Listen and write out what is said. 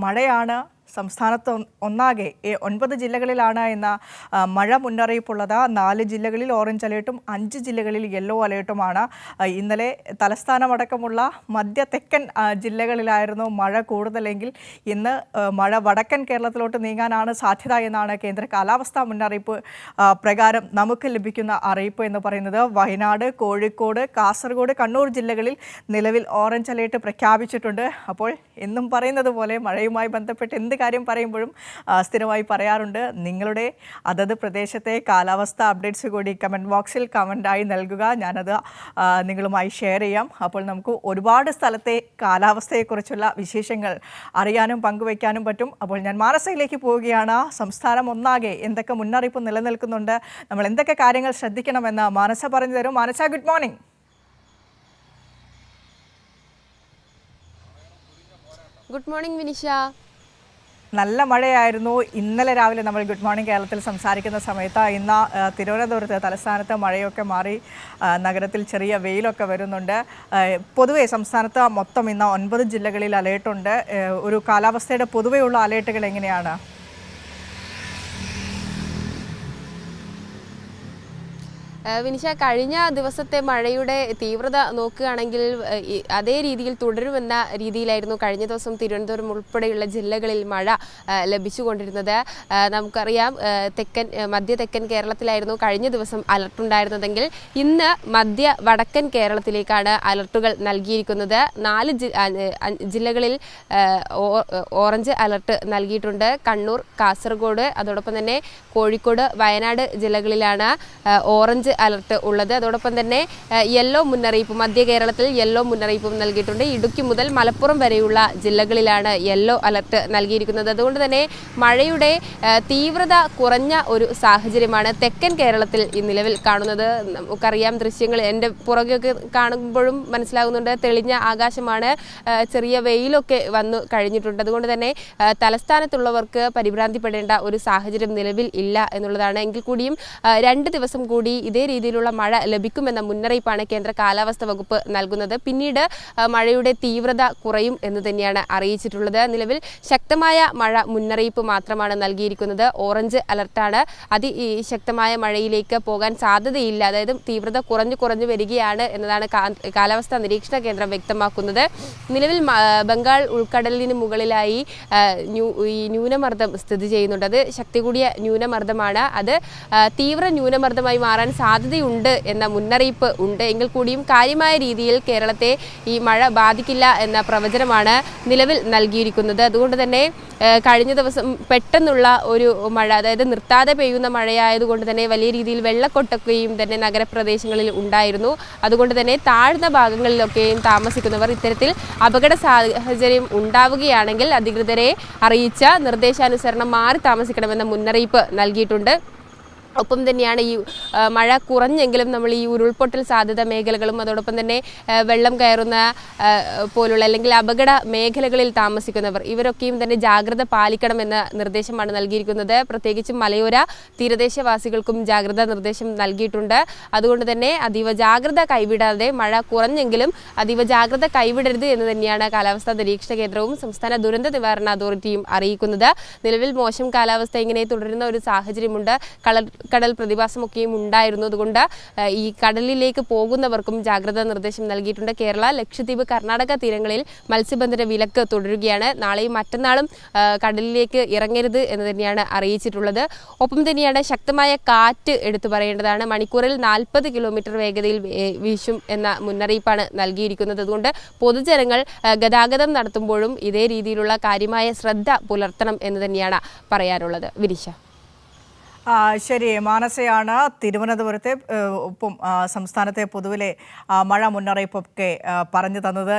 മഴയാണ് സംസ്ഥാനത്ത് ഒന്നാകെ 9 ജില്ലകളിലാണ് എന്ന മഴ മുന്നറിയിപ്പുള്ളത്. 4 ജില്ലകളിൽ ഓറഞ്ച് അലേർട്ടും 5 ജില്ലകളിൽ യെല്ലോ അലേർട്ടുമാണ്. ഇന്നലെ തലസ്ഥാനമടക്കമുള്ള മധ്യ തെക്കൻ ജില്ലകളിലായിരുന്നു മഴ കൂടുതലെങ്കിൽ ഇന്ന് മഴ വടക്കൻ കേരളത്തിലോട്ട് നീങ്ങാനാണ് സാധ്യത എന്നാണ് കേന്ദ്ര കാലാവസ്ഥാ മുന്നറിയിപ്പ് പ്രകാരം നമുക്ക് ലഭിക്കുന്ന അറിയിപ്പ് എന്ന് പറയുന്നത്. വയനാട്, കോഴിക്കോട്, കാസർഗോഡ്, കണ്ണൂർ ജില്ലകളിൽ നിലവിൽ ഓറഞ്ച് അലേർട്ട് പ്രഖ്യാപിച്ചിട്ടുണ്ട്. അപ്പോൾ എന്നും പറയുന്നത് പോലെ മഴയുമായി ബന്ധപ്പെട്ട് എന്ത് കാര്യം പറയുമ്പോഴും സ്ഥിരമായി പറയാറുണ്ട്, നിങ്ങളുടെ അതത് പ്രദേശത്തെ കാലാവസ്ഥ അപ്ഡേറ്റ്സ് കൂടി കമൻറ്റ് ബോക്സിൽ കമൻ്റായി നൽകുക. ഞാനത് നിങ്ങളുമായി ഷെയർ ചെയ്യാം. അപ്പോൾ നമുക്ക് ഒരുപാട് സ്ഥലത്തെ കാലാവസ്ഥയെക്കുറിച്ചുള്ള വിശേഷങ്ങൾ അറിയാനും പങ്കുവയ്ക്കാനും പറ്റും. അപ്പോൾ ഞാൻ മാനസയിലേക്ക് പോവുകയാണ്. സംസ്ഥാനം ഒന്നാകെ എന്തൊക്കെ മുന്നറിയിപ്പ് നിലനിൽക്കുന്നുണ്ട്, നമ്മൾ എന്തൊക്കെ കാര്യങ്ങൾ ശ്രദ്ധിക്കണമെന്ന് മാനസ പറഞ്ഞു തരും. Manasa, good morning. Good morning Vinisha. നല്ല മഴയായിരുന്നു ഇന്നലെ രാവിലെ നമ്മൾ ഗുഡ് മോർണിംഗ് കേരളത്തിൽ സംസാരിക്കുന്ന സമയത്ത്. ഇന്ന് തിരുവനന്തപുരത്ത് തലസ്ഥാനത്ത് മഴയൊക്കെ മാറി നഗരത്തിൽ ചെറിയ വെയിലൊക്കെ വരുന്നുണ്ട്. പൊതുവെ സംസ്ഥാനത്ത് മൊത്തം ഇന്ന് 9 ജില്ലകളിൽ അലേർട്ടുണ്ട്. ഒരു കാലാവസ്ഥയുടെ പൊതുവെയുള്ള അലേർട്ടുകൾ എങ്ങനെയാണ്? വിനിഷ, കഴിഞ്ഞ ദിവസത്തെ മഴയുടെ തീവ്രത നോക്കുകയാണെങ്കിൽ അതേ രീതിയിൽ തുടരുമെന്ന രീതിയിലായിരുന്നു കഴിഞ്ഞ ദിവസം തിരുവനന്തപുരം ഉൾപ്പെടെയുള്ള ജില്ലകളിൽ മഴ ലഭിച്ചുകൊണ്ടിരുന്നത്. നമുക്കറിയാം, മധ്യ തെക്കൻ കേരളത്തിലായിരുന്നു കഴിഞ്ഞ ദിവസം അലർട്ടുണ്ടായിരുന്നതെങ്കിൽ ഇന്ന് മധ്യ വടക്കൻ കേരളത്തിലേക്കാണ് അലർട്ടുകൾ നൽകിയിരിക്കുന്നത്. 4 ജില്ലകളിൽ ഓറഞ്ച് അലർട്ട് നൽകിയിട്ടുണ്ട്. കണ്ണൂർ, കാസർഗോഡ്, അതോടൊപ്പം തന്നെ കോഴിക്കോട്, വയനാട് ജില്ലകളിലാണ് ഓറഞ്ച് അലർട്ട് ഉള്ളത്. അതോടൊപ്പം തന്നെ യെല്ലോ മുന്നറിയിപ്പ്, മധ്യ കേരളത്തിൽ യെല്ലോ മുന്നറിയിപ്പും നൽകിയിട്ടുണ്ട്. ഇടുക്കി മുതൽ മലപ്പുറം വരെയുള്ള ജില്ലകളിലാണ് യെല്ലോ അലർട്ട് നൽകിയിരിക്കുന്നത്. അതുകൊണ്ട് തന്നെ മഴയുടെ തീവ്രത കുറഞ്ഞ ഒരു സാഹചര്യമാണ് തെക്കൻ കേരളത്തിൽ ഈ നിലവിൽ കാണുന്നത്. നമുക്കറിയാം, ദൃശ്യങ്ങൾ എൻ്റെ പുറകെയൊക്കെ കാണുമ്പോഴും മനസ്സിലാകുന്നുണ്ട്, തെളിഞ്ഞ ആകാശമാണ്, ചെറിയ വെയിലൊക്കെ വന്നു കഴിഞ്ഞിട്ടുണ്ട്. അതുകൊണ്ട് തന്നെ തലസ്ഥാനത്തുള്ളവർക്ക് പരിഭ്രാന്തിപ്പെടേണ്ട ഒരു സാഹചര്യം നിലവിൽ ഇല്ല എന്നുള്ളതാണ്. എങ്കിൽ കൂടിയും 2 ദിവസം കൂടി ഇതേ രീതിയിലുള്ള മഴ ലഭിക്കുമെന്ന മുന്നറിയിപ്പാണ് കേന്ദ്ര കാലാവസ്ഥാ വകുപ്പ് നൽകുന്നത്. പിന്നീട് മഴയുടെ തീവ്രത കുറയും എന്ന് തന്നെയാണ് അറിയിച്ചിട്ടുള്ളത്. നിലവിൽ ശക്തമായ മഴ മുന്നറിയിപ്പ് മാത്രമാണ് നൽകിയിരിക്കുന്നത്. ഓറഞ്ച് അലർട്ടാണ്. അതിശക്തമായ മഴയിലേക്ക് പോകാൻ സാധ്യതയില്ല, അതായത് തീവ്രത കുറഞ്ഞു വരികയാണ് എന്നതാണ് കാലാവസ്ഥാ നിരീക്ഷണ കേന്ദ്രം വ്യക്തമാക്കുന്നത്. നിലവിൽ ബംഗാൾ ഉൾക്കടലിന് മുകളിലായി ഈ ന്യൂനമർദ്ദം സ്ഥിതി ചെയ്യുന്നുണ്ട്. അത് ശക്തി കൂടിയ ന്യൂനമർദ്ദമാണ്. അത് തീവ്ര ന്യൂനമർദ്ദമായി മാറാൻ സാധ്യതയുണ്ട് എന്ന മുന്നറിയിപ്പ് ഉണ്ട്. എങ്കിൽ കൂടിയും കാര്യമായ രീതിയിൽ കേരളത്തെ ഈ മഴ ബാധിക്കില്ല എന്ന പ്രവചനമാണ് നിലവിൽ നൽകിയിരിക്കുന്നത്. അതുകൊണ്ട് തന്നെ കഴിഞ്ഞ ദിവസം പെട്ടെന്നുള്ള ഒരു മഴ, അതായത് നിർത്താതെ പെയ്യുന്ന മഴയായതുകൊണ്ട് തന്നെ വലിയ രീതിയിൽ വെള്ളക്കൊട്ടൊക്കെയും തന്നെ നഗരപ്രദേശങ്ങളിൽ ഉണ്ടായിരുന്നു. അതുകൊണ്ട് തന്നെ താഴ്ന്ന ഭാഗങ്ങളിലൊക്കെയും താമസിക്കുന്നവർ ഇത്തരത്തിൽ അപകട സാഹചര്യം ഉണ്ടാവുകയാണെങ്കിൽ അധികൃതരെ അറിയിച്ച നിർദ്ദേശാനുസരണം മാറി താമസിക്കണമെന്ന മുന്നറിയിപ്പ് നൽകിയിട്ടുണ്ട്. ഒപ്പം തന്നെയാണ് ഈ മഴ കുറഞ്ഞെങ്കിലും നമ്മൾ ഈ ഉരുൾപൊട്ടൽ സാധ്യത മേഖലകളും അതോടൊപ്പം തന്നെ വെള്ളം കയറുന്ന പോലുള്ള അല്ലെങ്കിൽ അപകട മേഖലകളിൽ താമസിക്കുന്നവർ ഇവരൊക്കെയും തന്നെ ജാഗ്രത പാലിക്കണമെന്ന നിർദ്ദേശമാണ് നൽകിയിരിക്കുന്നത്. പ്രത്യേകിച്ചും മലയോര തീരദേശവാസികൾക്കും ജാഗ്രതാ നിർദ്ദേശം നൽകിയിട്ടുണ്ട്. അതുകൊണ്ട് തന്നെ അതീവ ജാഗ്രത കൈവിടാതെ, മഴ കുറഞ്ഞെങ്കിലും അതീവ ജാഗ്രത കൈവിടരുത് എന്ന് തന്നെയാണ് കാലാവസ്ഥാ നിരീക്ഷണ കേന്ദ്രവും സംസ്ഥാന ദുരന്ത നിവാരണ അതോറിറ്റിയും അറിയിക്കുന്നത്. നിലവിൽ മോശം കാലാവസ്ഥ ഇങ്ങനെ തുടരുന്ന ഒരു സാഹചര്യമുണ്ട്. കടൽ പ്രതിഭാസമൊക്കെയും ഉണ്ടായിരുന്നു. അതുകൊണ്ട് ഈ കടലിലേക്ക് പോകുന്നവർക്കും ജാഗ്രതാ നിർദ്ദേശം നൽകിയിട്ടുണ്ട്. കേരള, ലക്ഷദ്വീപ്, കർണാടക തീരങ്ങളിൽ മത്സ്യബന്ധന വിലക്ക് തുടരുകയാണ്. നാളെയും മറ്റന്നാളും കടലിലേക്ക് ഇറങ്ങരുത് എന്ന് തന്നെയാണ് അറിയിച്ചിട്ടുള്ളത്. ഒപ്പം തന്നെയാണ് ശക്തമായ കാറ്റ് എടുത്തു പറയേണ്ടതാണ്. മണിക്കൂറിൽ 40 കിലോമീറ്റർ വേഗതയിൽ വീശും എന്ന മുന്നറിയിപ്പാണ് നൽകിയിരിക്കുന്നത്. അതുകൊണ്ട് പൊതുജനങ്ങൾ ഗതാഗതം നടത്തുമ്പോഴും ഇതേ രീതിയിലുള്ള കാര്യമായ ശ്രദ്ധ പുലർത്തണം എന്ന് തന്നെയാണ് പറയാനുള്ളത്. വിനിഷ. ശരി, മാനസയാണ് തിരുവനന്തപുരത്തെ ഒപ്പം സംസ്ഥാനത്തെ പൊതുവിലെ മഴ മുന്നറിയിപ്പൊക്കെ പറഞ്ഞു തന്നത്.